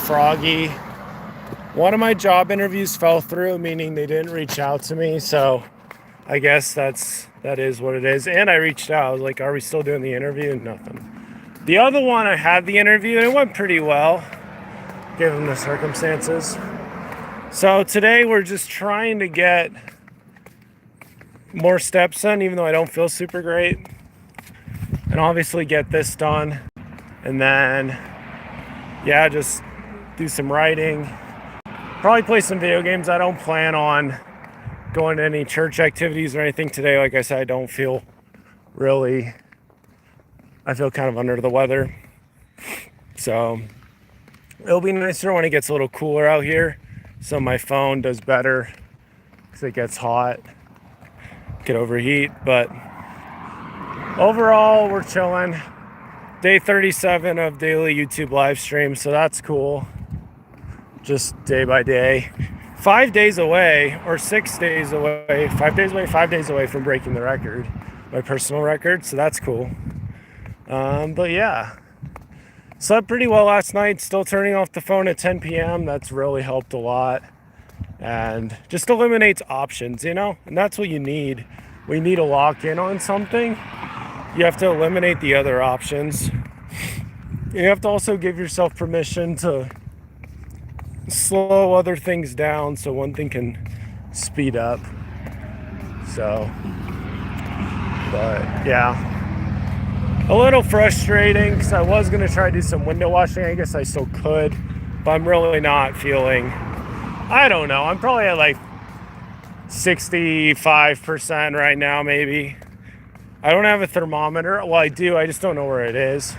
froggy. One of my job interviews fell through, meaning they didn't reach out to me. So I guess that is what it is. And I reached out. I was like, are we still doing the interview? Nothing. The other one, I had the interview and it went pretty well, given the circumstances. So today we're just trying to get more steps in, even though I don't feel super great. And obviously get this done. And then, yeah, just do some writing. Probably play some video games. I don't plan on going to any church activities or anything today. Like I said, I don't feel really, I feel kind of under the weather. So it'll be nicer when it gets a little cooler out here. So my phone does better because it gets hot, could overheat. But overall, we're chilling. Day 37 of daily YouTube live stream. So that's cool. Just day by day. 5 days away, or 6 days away, 5 days away, 5 days away from breaking the record, my personal record. So that's cool. But yeah, slept pretty well last night. Still turning off the phone at 10 p.m. That's really helped a lot. And just eliminates options, you know? And that's what you need. We need to lock in on something. You have to eliminate the other options. You have to also give yourself permission to slow other things down so one thing can speed up. So, but yeah, a little frustrating because I was going to try to do some window washing. I guess I still could, but I'm really not feeling, I don't know, I'm probably at like 65% right now, maybe. I don't have a thermometer. Well, I do, I just don't know where it is.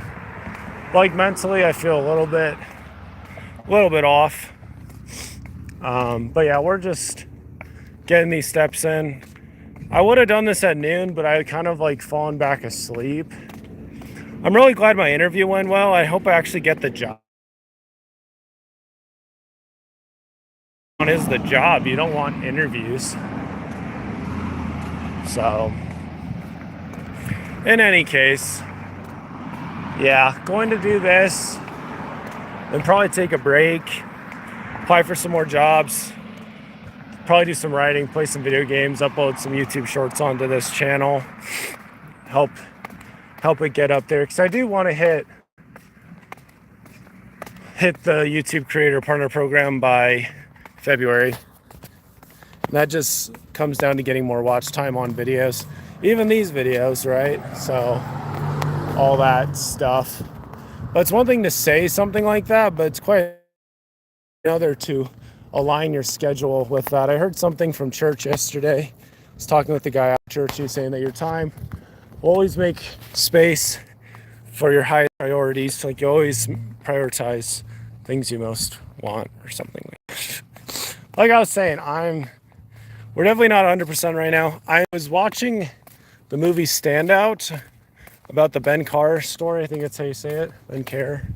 Like mentally, I feel a little bit off. But yeah, we're just getting these steps in. I would have done this at noon, but I kind of like fallen back asleep. I'm really glad my interview went well. I hope I actually get the job. Is the job. You don't want interviews. So, in any case, yeah, going to do this and probably take a break, apply for some more jobs, probably do some writing, play some video games, upload some YouTube shorts onto this channel, help it get up there, because I do want to hit the YouTube Creator Partner Program by February. And that just comes down to getting more watch time on videos, even these videos, right? So all that stuff. But it's one thing to say something like that, but it's quite another to align your schedule with that. I heard something from church yesterday. I was talking with the guy at church. He was saying that your time, always make space for your highest priorities. Like you always prioritize things you most want or something like that. Like I was saying, we're definitely not 100% right now. I was watching the movie Standout about the Ben Carr story. I think that's how you say it, Ben Carr.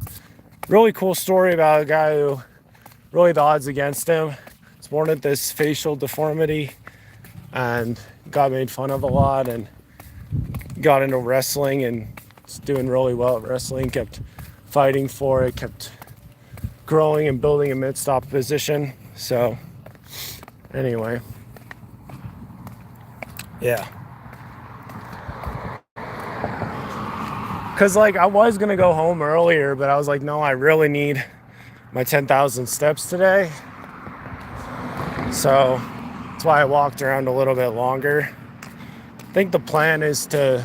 Really cool story about a guy who really the odds against him. Was born with this facial deformity and got made fun of a lot and got into wrestling and was doing really well at wrestling, kept fighting for it, kept growing and building a mid-stop position. So anyway, yeah. Because like I was going to go home earlier, but I was like, no, I really need my 10,000 steps today. So that's why I walked around a little bit longer. I think the plan is to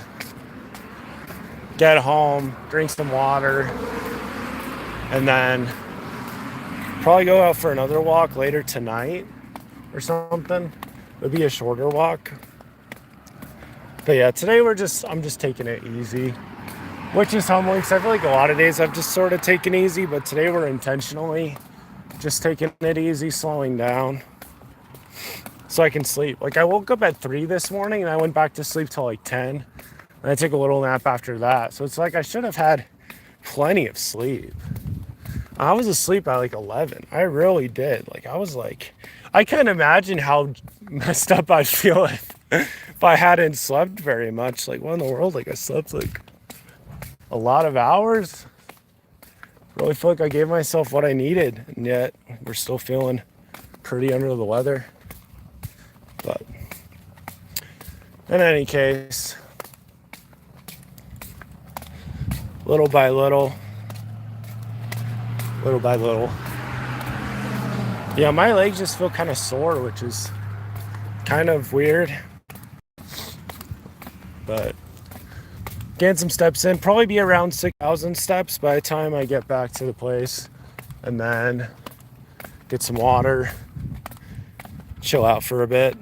get home, drink some water, and then probably go out for another walk later tonight or something. It'll be a shorter walk. But yeah, today I'm just taking it easy, which is humbling because I feel like a lot of days I've just sort of taken easy, but today we're intentionally just taking it easy, slowing down so I can sleep. Like I woke up at 3 this morning and I went back to sleep till like 10 and I took a little nap after that. So it's like I should have had plenty of sleep. I was asleep at like 11. I really did. Like I can't imagine how messed up I'd feel if I hadn't slept very much. Like what in the world? Like I slept like a lot of hours. really feel like I gave myself what I needed, and yet we're still feeling pretty under the weather. But in any case, little by little, yeah, my legs just feel kind of sore, which is kind of weird. But getting some steps in, probably be around 6,000 steps by the time I get back to the place, and then get some water, chill out for a bit.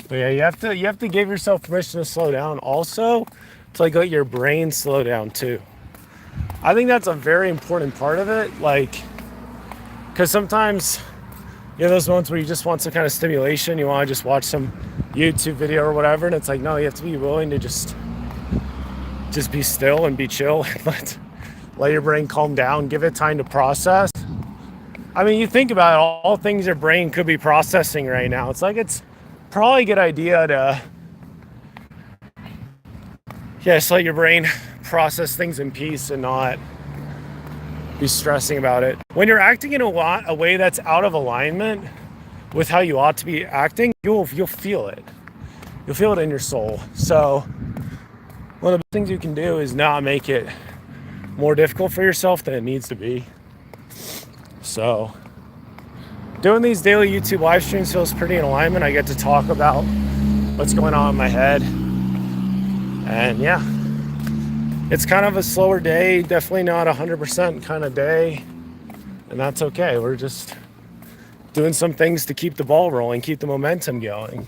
But yeah, you have to give yourself permission to slow down, also to like let your brain slow down too. I think that's a very important part of it, like, because sometimes you have those moments where you just want some kind of stimulation, you want to just watch some YouTube video or whatever, and it's like, no, you have to be willing to just be still and be chill, but let your brain calm down, give it time to process. I mean, you think about it, all things your brain could be processing right now. It's like, it's probably a good idea to just let your brain process things in peace and not be stressing about it. When you're acting in a way that's out of alignment with how you ought to be acting, you'll feel it. You'll feel it in your soul. So one of the things you can do is not make it more difficult for yourself than it needs to be. So doing these daily YouTube live streams feels pretty in alignment. I get to talk about what's going on in my head. And yeah, it's kind of a slower day, definitely not 100% kind of day. And that's okay. We're just doing some things to keep the ball rolling, keep the momentum going.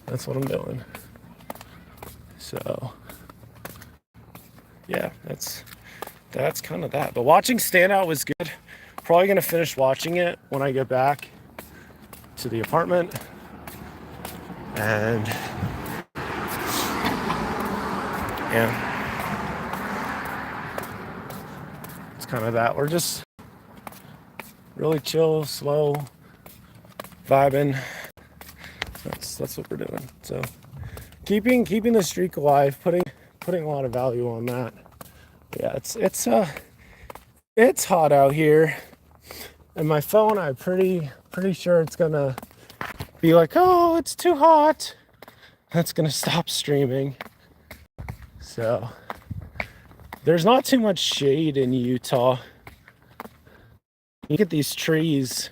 That's what I'm doing. So yeah, that's kind of that. But watching Standout was good. Probably gonna finish watching it when I get back to the apartment. And yeah, it's kind of that. We're just really chill, slow, vibing. That's what we're doing. So keeping the streak alive, putting a lot of value on that. Yeah, it's hot out here, and my phone, I'm pretty sure it's gonna be like, oh, it's too hot. That's gonna stop streaming. So there's not too much shade in Utah. You get these trees,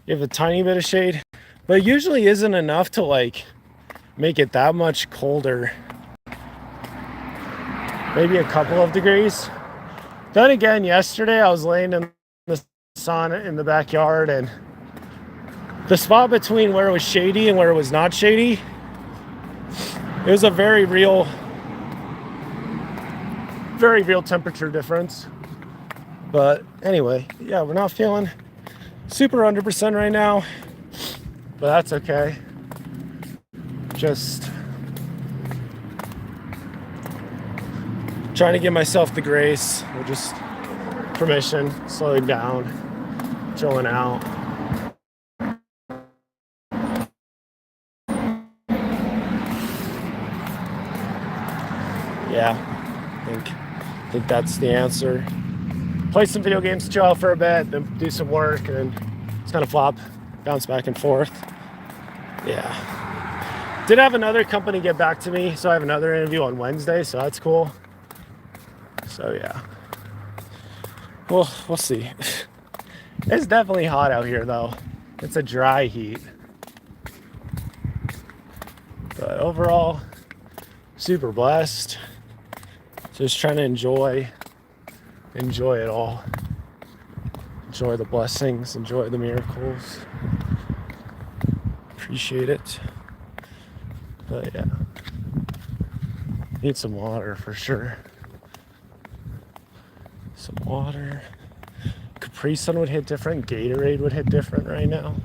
you have a tiny bit of shade, but it usually isn't enough to like make it that much colder. Maybe a couple of degrees. Then again, yesterday I was laying in the sun in the backyard, and the spot between where it was shady and where it was not shady, it was a very real temperature difference. But anyway, yeah, we're not feeling super 100% right now, but that's okay. Just trying to give myself the grace, or just permission, slowing down, chilling out. Yeah, I think that's the answer. Play some video games, chill out for a bit, then do some work, and then just kind of flop, bounce back and forth. Yeah. Did have another company get back to me, so I have another interview on Wednesday, so that's cool. So yeah, we'll see. It's definitely hot out here though. It's a dry heat, but overall, super blessed. Just trying to enjoy it all. Enjoy the blessings, enjoy the miracles. Appreciate it. But yeah, need some water for sure. Some water. Capri Sun would hit different. Gatorade would hit different right now.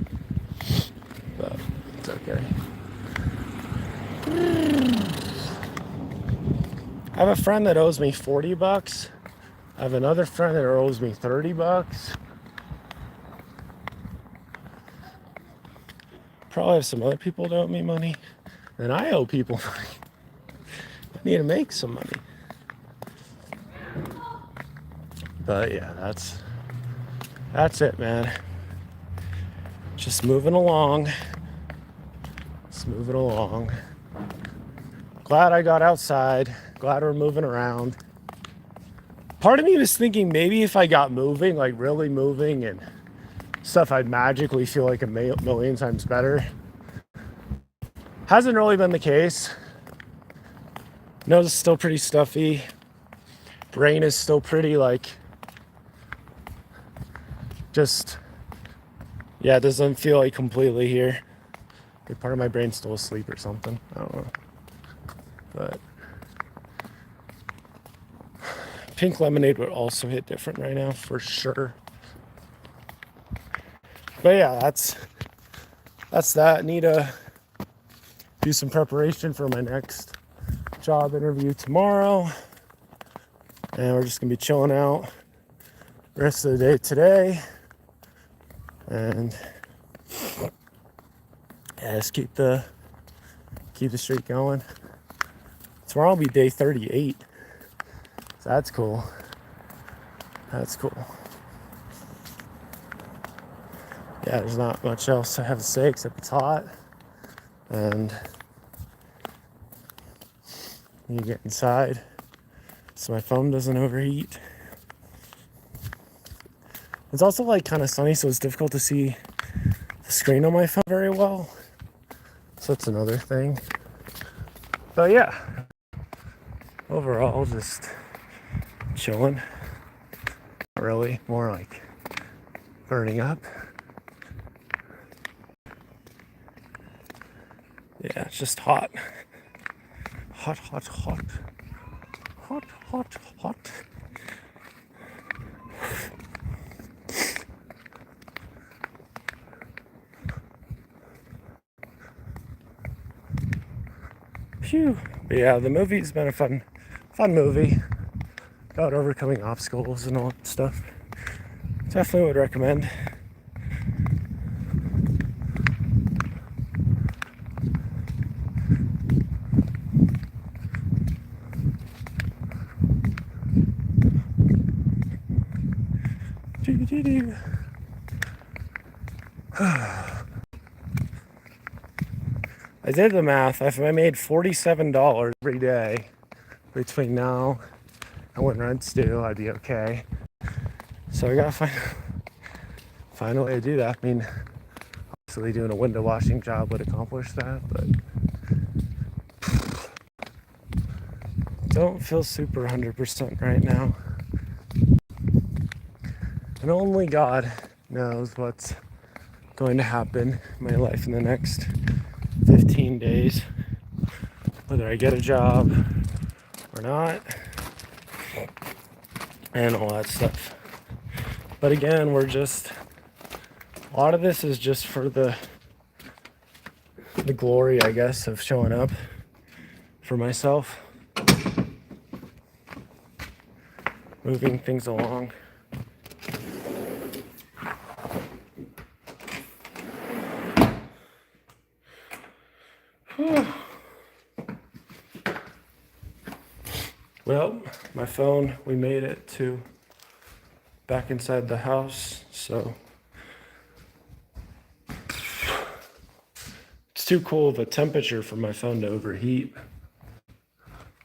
But it's okay. I have a friend that owes me $40. I have another friend that owes me $30. Probably have some other people that owe me money. And I owe people money. I need to make some money. But yeah, that's it, man. Just moving along. Just moving along. Glad I got outside. Glad we're moving around. Part of me was thinking maybe if I got moving, like really moving and stuff, I'd magically feel like a million times better. Hasn't really been the case. Nose is still pretty stuffy. Brain is still pretty like, just, yeah, it doesn't feel like completely here. Maybe part of my brain's still asleep or something. I don't know. But pink lemonade would also hit different right now for sure. But yeah, that's that. Need to do some preparation for my next job interview tomorrow. And we're just gonna be chilling out the rest of the day today. And yeah, just keep the streak going. Tomorrow will be day 38. So that's cool. That's cool. Yeah, there's not much else I have to say except it's hot. And you get inside so my phone doesn't overheat. It's also like kind of sunny, so it's difficult to see the screen on my phone very well. So that's another thing. But yeah, overall just chilling. Not really, more like burning up. Yeah, it's just hot. Hot, hot, hot. Hot, hot, hot. Phew. But yeah, the movie's been a fun movie about overcoming obstacles and all that stuff. Definitely would recommend. I did the math. If I made $47 every day between now and when rent's due, I'd be okay. So I gotta find a way to do that. I mean, obviously doing a window washing job would accomplish that, but don't feel super 100% right now. And only God knows what's going to happen in my life in the next 15 days. Whether I get a job or not, and all that stuff. But again, a lot of this is just for the glory, I guess, of showing up for myself. Moving things along. Well, my phone, we made it to back inside the house, so it's too cool of a temperature for my phone to overheat.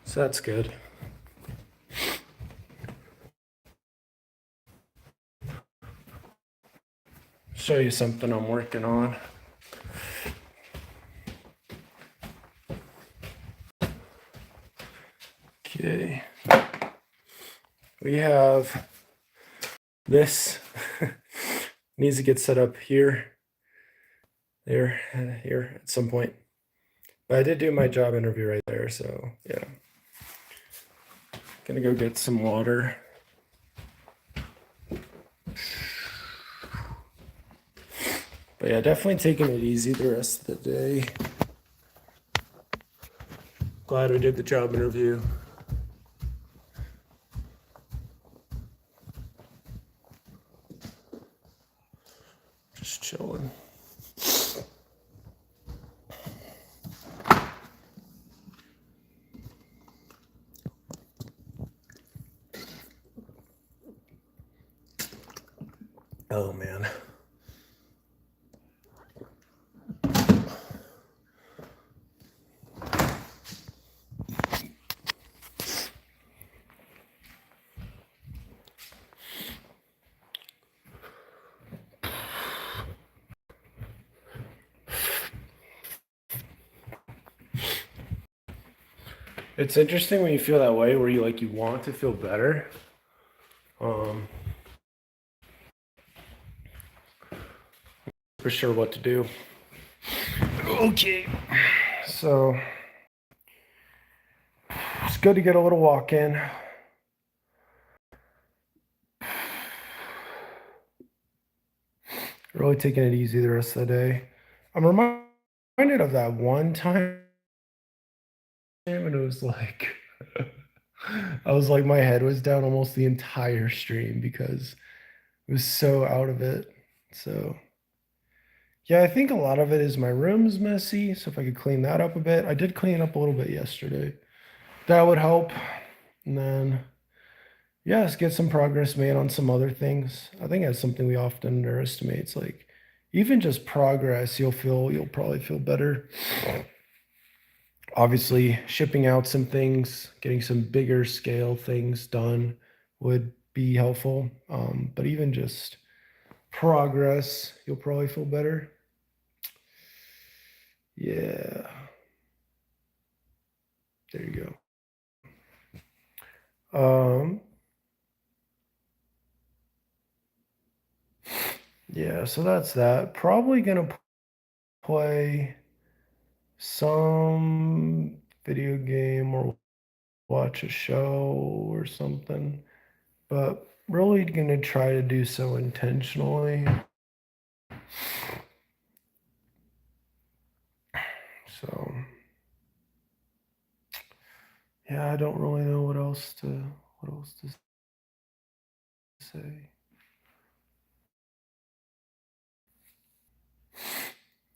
So that's good. Show you something I'm working on. Okay. We have this needs to get set up here, there, and here at some point. But I did do my job interview right there, so yeah. Gonna go get some water. But yeah, definitely taking it easy the rest of the day. Glad we did the job interview. Just chilling. Oh man. It's interesting when you feel that way where you want to feel better. For sure what to do. Okay. So it's good to get a little walk in. Really taking it easy the rest of the day. I'm reminded of that one time and it was like I was like my head was down almost the entire stream because it was so out of it. So yeah, I think a lot of it is my room's messy. So if I could clean that up a bit. I did clean it up a little bit yesterday. That would help. And then yeah, let's get some progress made on some other things. I think that's something we often underestimate. It's like even just progress, you'll probably feel better. Obviously, shipping out some things, getting some bigger scale things done would be helpful. But even just progress, you'll probably feel better. Yeah. There you go. Yeah, so that's that. Probably gonna play some video game or watch a show or something, but really gonna try to do so intentionally. So yeah, I don't really know what else to say.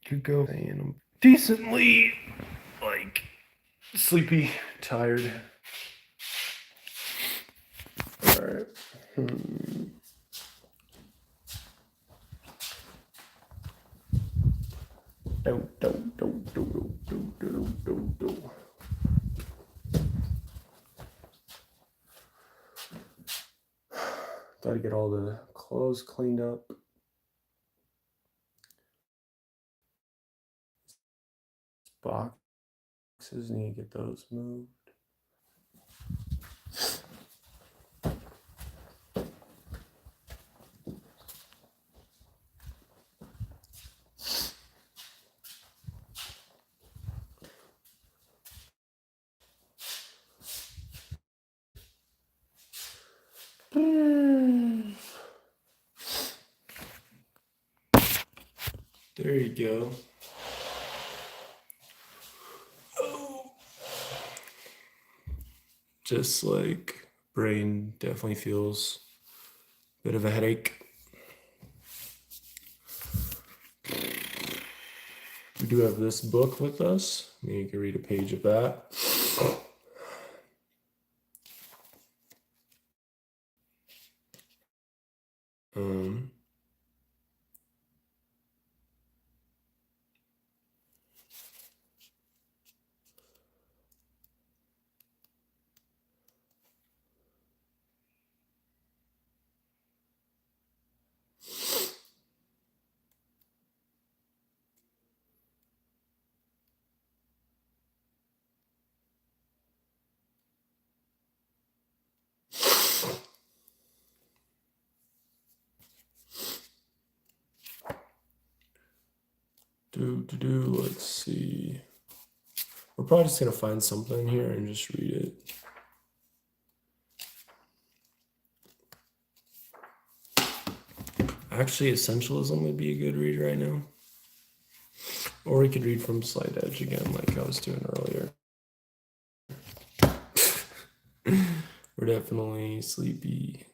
Could go saying I'm decently like sleepy, tired. All right. Do. Got to get all the clothes cleaned up. Boxes need to get those moved. There you go. Oh. Just like brain definitely feels a bit of a headache. We do have this book with us. Maybe you can read a page of that. Um, let's see. We're probably just gonna find something here and just read it. Actually, Essentialism would be a good read right now. Or we could read from Slight Edge again, like I was doing earlier. We're definitely sleepy.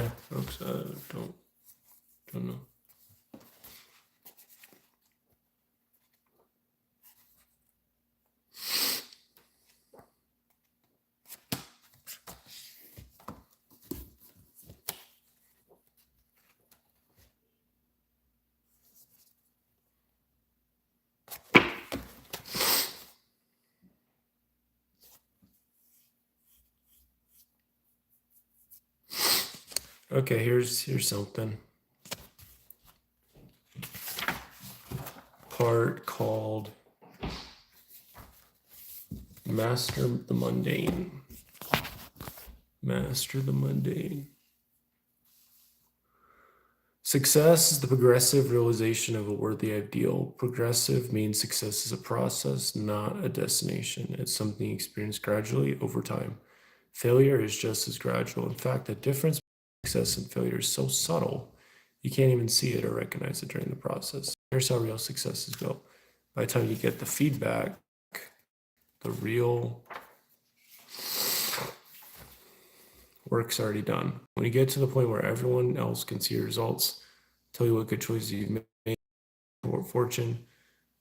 Yeah, folks, don't know. Okay, here's something. Part called Master the Mundane. Master the Mundane. Success is the progressive realization of a worthy ideal. Progressive means success is a process, not a destination. It's something experienced gradually over time. Failure is just as gradual. In fact, the difference between success and failure is so subtle, you can't even see it or recognize it during the process. Here's how real success is built. By the time you get the feedback, the real work's already done. When you get to the point where everyone else can see your results, tell you what good choices you've made, for fortune,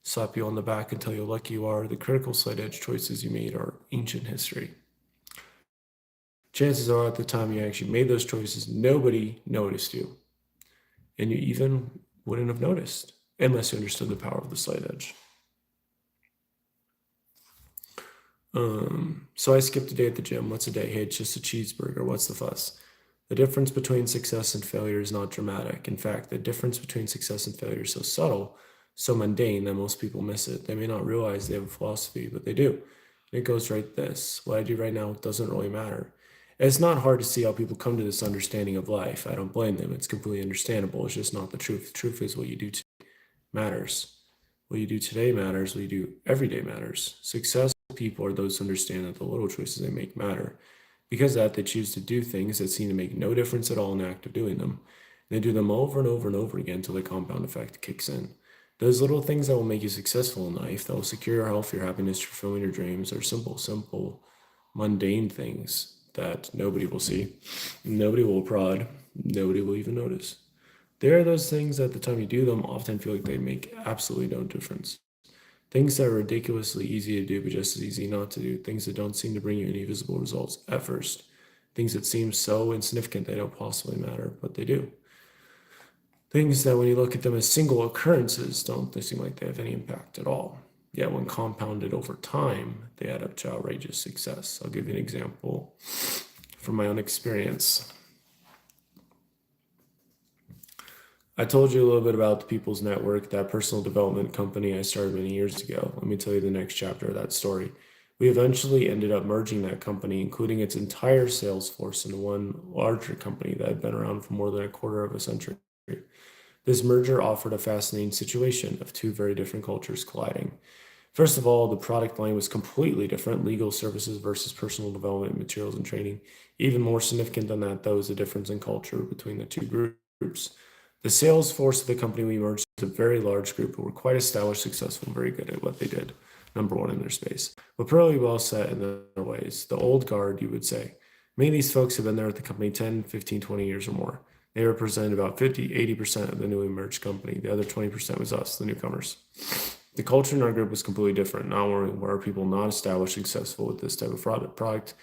slap you on the back and tell you how lucky you are, the critical slight edge choices you made are ancient history. Chances are at the time you actually made those choices, nobody noticed you. And you even wouldn't have noticed unless you understood the power of the slight edge. So I skipped a day at the gym. What's a day? Hey, it's just a cheeseburger. What's the fuss? The difference between success and failure is not dramatic. In fact, the difference between success and failure is so subtle, so mundane that most people miss it. They may not realize they have a philosophy, but they do. And it goes right this. What I do right now doesn't really matter. It's not hard to see how people come to this understanding of life. I don't blame them. It's completely understandable. It's just not the truth. The truth is what you do today matters. What you do today matters. What you do every day matters. Successful people are those who understand that the little choices they make matter. Because of that, they choose to do things that seem to make no difference at all in the act of doing them. They do them over and over and over again until the compound effect kicks in. Those little things that will make you successful in life, that will secure your health, your happiness, your fulfilling your dreams, are simple, mundane things that nobody will see, nobody will applaud, nobody will even notice. There are those things that at the time you do them often feel like they make absolutely no difference. Things that are ridiculously easy to do, but just as easy not to do. Things that don't seem to bring you any visible results at first. Things that seem so insignificant they don't possibly matter, but they do. Things that when you look at them as single occurrences, don't they seem like they have any impact at all. Yet when compounded over time, they add up to outrageous success. I'll give you an example from my own experience. I told you a little bit about the People's Network, that personal development company I started many years ago. Let me tell you the next chapter of that story. We eventually ended up merging that company, including its entire sales force, into one larger company that had been around for more than a quarter of a century. This merger offered a fascinating situation of two very different cultures colliding. First of all, the product line was completely different, legal services versus personal development materials and training. Even more significant than that, though, is the difference in culture between the two groups. The sales force of the company we merged was a very large group who were quite established, successful, and very good at what they did, number one in their space, but fairly well set in their ways. The old guard, you would say. Many of these folks have been there at the company 10, 15, 20 years or more. They represented about 50, 80% of the newly merged company. The other 20% was us, the newcomers. The culture in our group was completely different. Not only were people not established, successful with this type of product,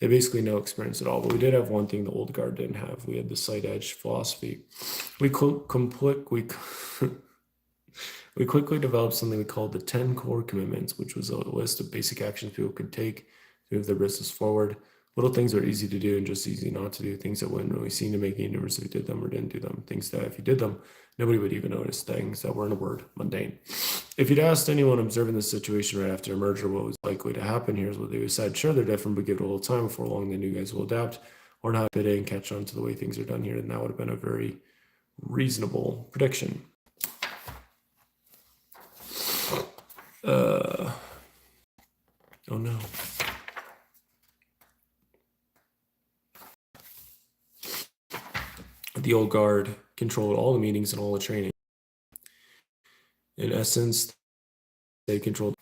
they basically no experience at all. But we did have one thing the old guard didn't have. We had the slight edge philosophy. We quickly developed something we called the 10 core commitments, which was a list of basic actions people could take to move their business forward. Little things that are easy to do and just easy not to do. Things that wouldn't really seem to make any difference if you did them or didn't do them. Things that if you did them, nobody would even notice. Things that were, in a word, mundane. If you'd asked anyone observing this situation right after a merger what was likely to happen, here's what they would have said. Sure, they're different, but give it a little time. Before long, the new guys will adapt or not fit in, catch on to the way things are done here. And that would have been a very reasonable prediction. Oh no. The old guard controlled all the meetings and all the training. In essence, they controlled.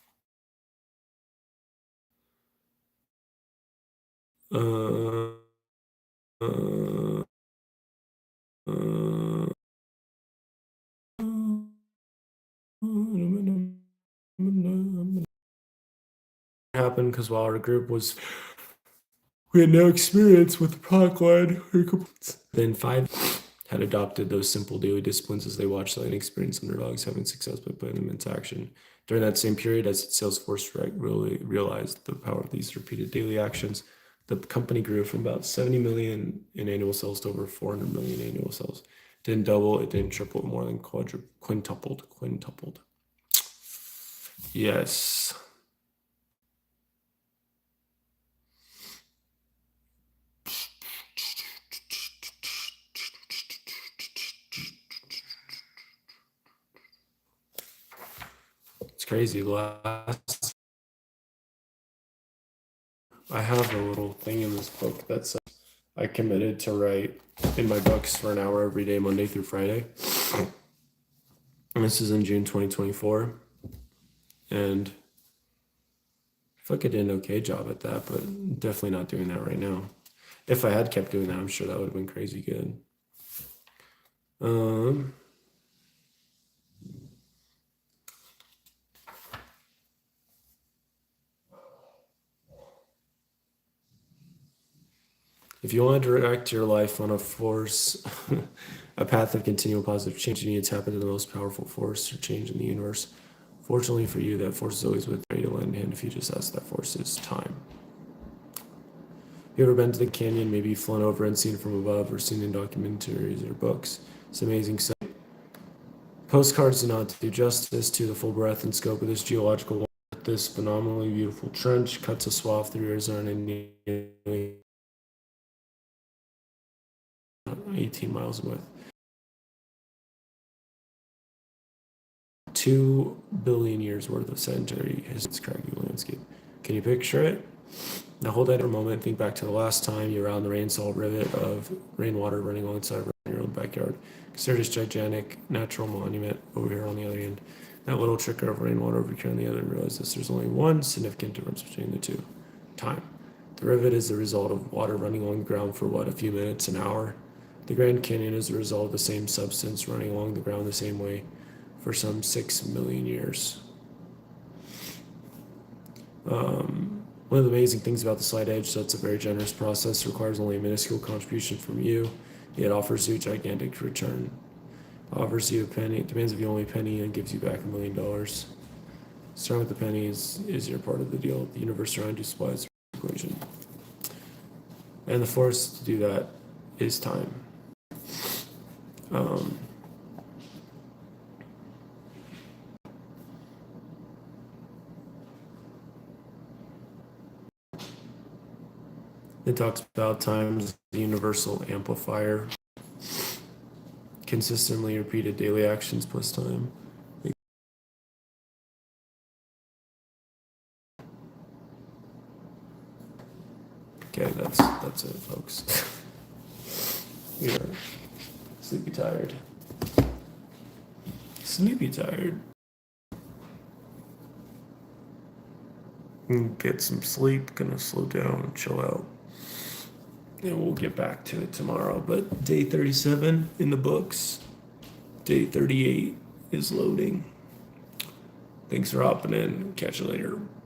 happened because while our group was, we had no experience with the product line. Then 5 had adopted those simple daily disciplines as they watched Dallin experience underdogs having success by putting them into action. During that same period, as its sales force really realized the power of these repeated daily actions, the company grew from about 70 million in annual sales to over 400 million annual sales. It didn't double, it didn't triple, more than quintupled. Yes. It's crazy. I have a little thing in this book that says I committed to write in my books for an hour every day, Monday through Friday. And this is in June 2024. And I feel like I did an okay job at that, but definitely not doing that right now. If I had kept doing that, I'm sure that would have been crazy good. If you want to direct your life on a force, a path of continual positive change, you need to tap into the most powerful force or change in the universe. Fortunately for you, that force is always with you to lend a hand if you just ask. That force is time. You ever been to the canyon, maybe flown over and seen from above, or seen in documentaries or books? It's amazing sight. Postcards do not do justice to the full breadth and scope of this geological wonder. This phenomenally beautiful trench cuts a swath through Arizona and nearly 18 miles in width. 2 billion years worth of sedentary history, craggy landscape. Can you picture it? Now hold that for a moment. Think back to the last time you were on the rain-salt rivet of rainwater running alongside your own backyard. Consider this gigantic natural monument over here on the other end. That little trickle of rainwater over here on the other end. Realize this: there's only one significant difference between the two: time. The rivet is the result of water running along the ground for what, a few minutes, an hour? The Grand Canyon is the result of the same substance running along the ground the same way for some 6 million years. One of the amazing things about the slight edge is that it's a very generous process. It requires only a minuscule contribution from you, yet offers you a gigantic return. Offers you a penny, demands of you only a penny, and gives you back $1 million. Starting with the penny is your part of the deal. The universe around you supplies the equation. And the force to do that is time. It talks about time as the universal amplifier. Consistently repeated daily actions plus time. Okay, that's it, folks. We are sleepy tired. Sleepy tired. Get some sleep, gonna slow down and chill out. And we'll get back to it tomorrow. But day 37 in the books. Day 38 is loading. Thanks for hopping in. Catch you later.